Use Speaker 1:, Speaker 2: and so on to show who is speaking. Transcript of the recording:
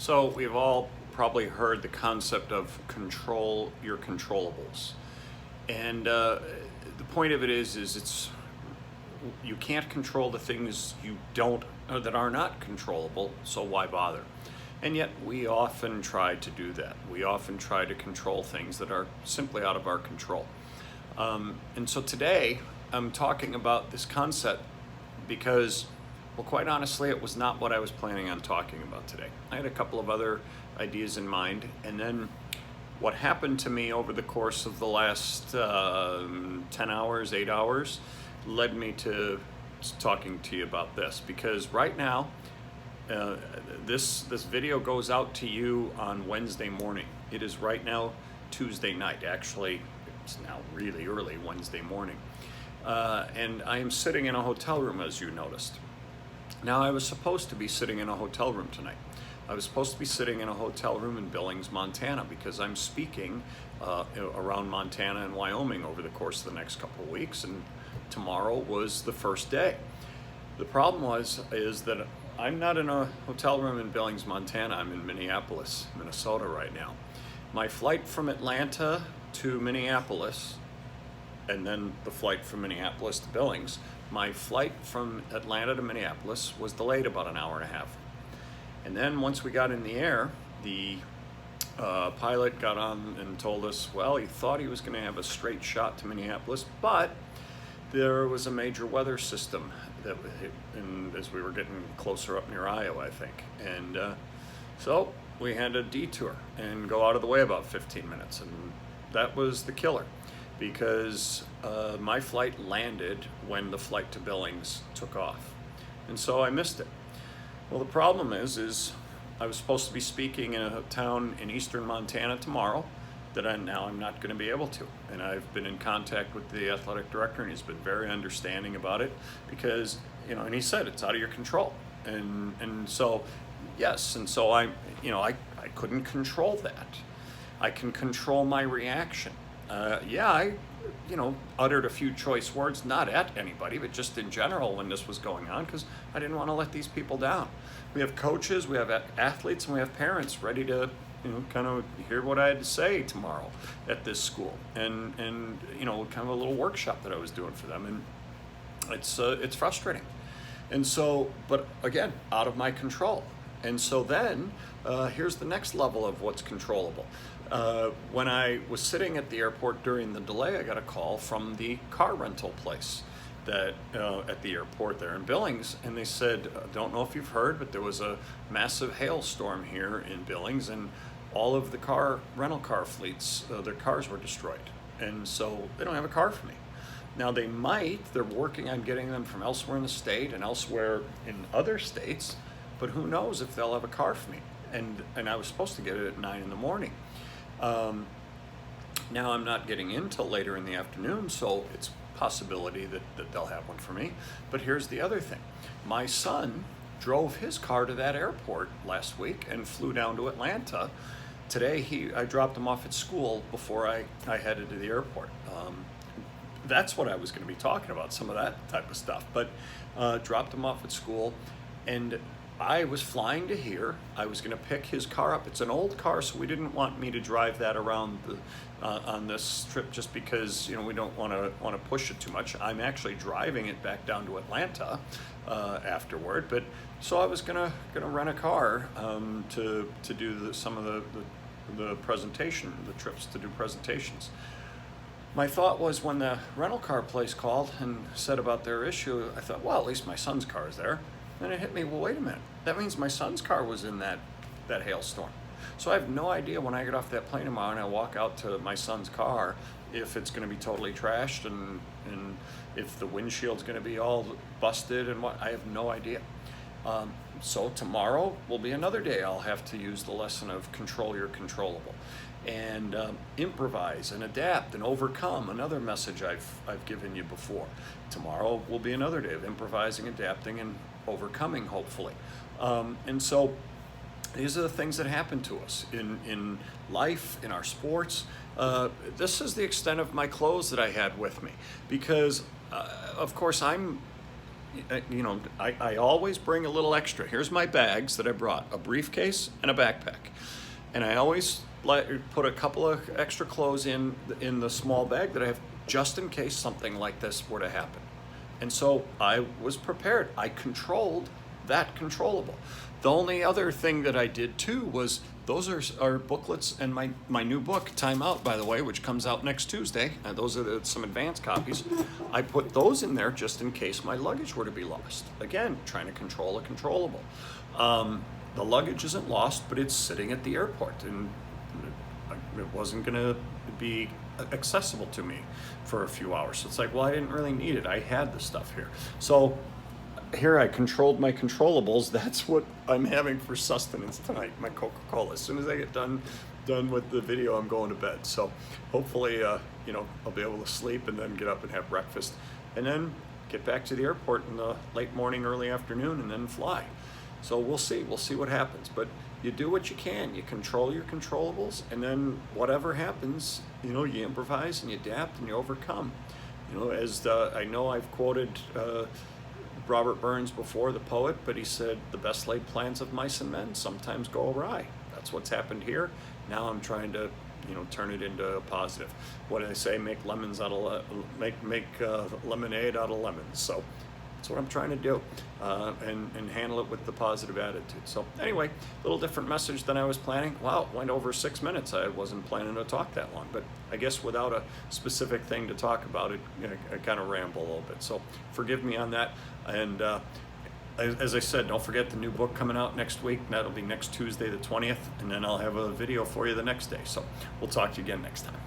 Speaker 1: So we've all probably heard the concept of control your controllables, and the point of it is it's you can't control the things you don't that are not controllable. So why bother? And yet we often try to do that. We often try to control things that are simply out of our control. And so today I'm talking about this concept because, well, quite honestly, it was not what I was planning on talking about today. I had a couple of other ideas in mind, and then what happened to me over the course of the last 10 hours, 8 hours, led me to talking to you about this. Because right now, this video goes out to you on Wednesday morning. It is right now Tuesday night. Actually, it's now really early Wednesday morning. And I am sitting in a hotel room, as you noticed. Now, I was supposed to be sitting in a hotel room tonight. I was supposed to be sitting in a hotel room in Billings, Montana, because I'm speaking around Montana and Wyoming over the course of the next couple of weeks, and tomorrow was the first day. The problem is that I'm not in a hotel room in Billings, Montana. I'm in Minneapolis, Minnesota right now. My flight from Atlanta to Minneapolis, and then the flight from Minneapolis to Billings, my flight from Atlanta to Minneapolis was delayed about an hour and a half. And then once we got in the air, the pilot got on and told us, well, he thought he was going to have a straight shot to Minneapolis, but there was a major weather system that hit as we were getting closer up near Iowa, I think. And so we had a detour and go out of the way about 15 minutes. And that was the killer, because my flight landed when the flight to Billings took off. And so I missed it. Well, the problem is I was supposed to be speaking in a town in eastern Montana tomorrow that I'm not going to be able to. And I've been in contact with the athletic director, and he's been very understanding about it because, and he said it's out of your control. And so, yes, and so I couldn't control that. I can control my reaction. I uttered a few choice words, not at anybody, but just in general when this was going on, because I didn't want to let these people down. We have coaches, we have athletes, and we have parents ready to, kind of hear what I had to say tomorrow at this school, and kind of a little workshop that I was doing for them, and it's frustrating. And so, but again, out of my control. And so then, here's the next level of what's controllable. When I was sitting at the airport during the delay, I got a call from the car rental place that at the airport there in Billings, and they said, don't know if you've heard, but there was a massive hailstorm here in Billings, and all of the rental car fleets, their cars were destroyed. And so they don't have a car for me. Now they're working on getting them from elsewhere in the state and elsewhere in other states, but who knows if they'll have a car for me. And I was supposed to get it at 9 in the morning. Now I'm not getting in till later in the afternoon, so it's a possibility that they'll have one for me. But here's the other thing. My son drove his car to that airport last week and flew down to Atlanta. Today I dropped him off at school before I headed to the airport. That's what I was going to be talking about, some of that type of stuff. But dropped him off at school, and I was flying to here. I was going to pick his car up. It's an old car, so we didn't want me to drive that around on this trip, just because we don't want to push it too much. I'm actually driving it back down to Atlanta afterward. But so I was gonna rent a car to do some of the presentation, the trips to do presentations. My thought was, when the rental car place called and said about their issue, I thought, well, at least my son's car is there. Then it hit me, well, wait a minute. That means my son's car was in that hailstorm. So I have no idea when I get off that plane tomorrow and I walk out to my son's car if it's going to be totally trashed and if the windshield's going to be all busted and what. I have no idea. So tomorrow will be another day I'll have to use the lesson of control your controllable, and improvise and adapt and overcome, another message I've given you before. Tomorrow will be another day of improvising, adapting, and overcoming, hopefully. And so these are the things that happen to us in life, in our sports. This is the extent of my clothes that I had with me, because of course I'm I always bring a little extra. Here's my bags that I brought, a briefcase and a backpack. And I always put a couple of extra clothes in the small bag that I have just in case something like this were to happen. And so I was prepared. I controlled that controllable. The only other thing that I did too was those are booklets and my new book, Time Out, by the way, which comes out next Tuesday. Those are some advanced copies. I put those in there just in case my luggage were to be lost. Again, trying to control a controllable. The luggage isn't lost, but it's sitting at the airport, and it wasn't going to be accessible to me for a few hours. So it's like, well, I didn't really need it. I had the stuff here. So here I controlled my controllables. That's what I'm having for sustenance tonight, my Coca-Cola. As soon as I get done with the video, I'm going to bed. So hopefully, I'll be able to sleep and then get up and have breakfast and then get back to the airport in the late morning, early afternoon, and then fly. So we'll see what happens. But you do what you can. You control your controllables, and then whatever happens, you improvise and you adapt and you overcome. As I know I've quoted Robert Burns before, the poet, but he said, the best laid plans of mice and men sometimes go awry. That's what's happened here. Now I'm trying to, turn it into a positive. What do they say? Make lemonade out of lemons. So that's what I'm trying to do, and handle it with the positive attitude. So anyway, a little different message than I was planning. Wow, it went over 6 minutes. I wasn't planning to talk that long, but I guess without a specific thing to talk about, I kind of ramble a little bit. So forgive me on that. And as I said, don't forget the new book coming out next week. That'll be next Tuesday, the 20th, and then I'll have a video for you the next day. So we'll talk to you again next time.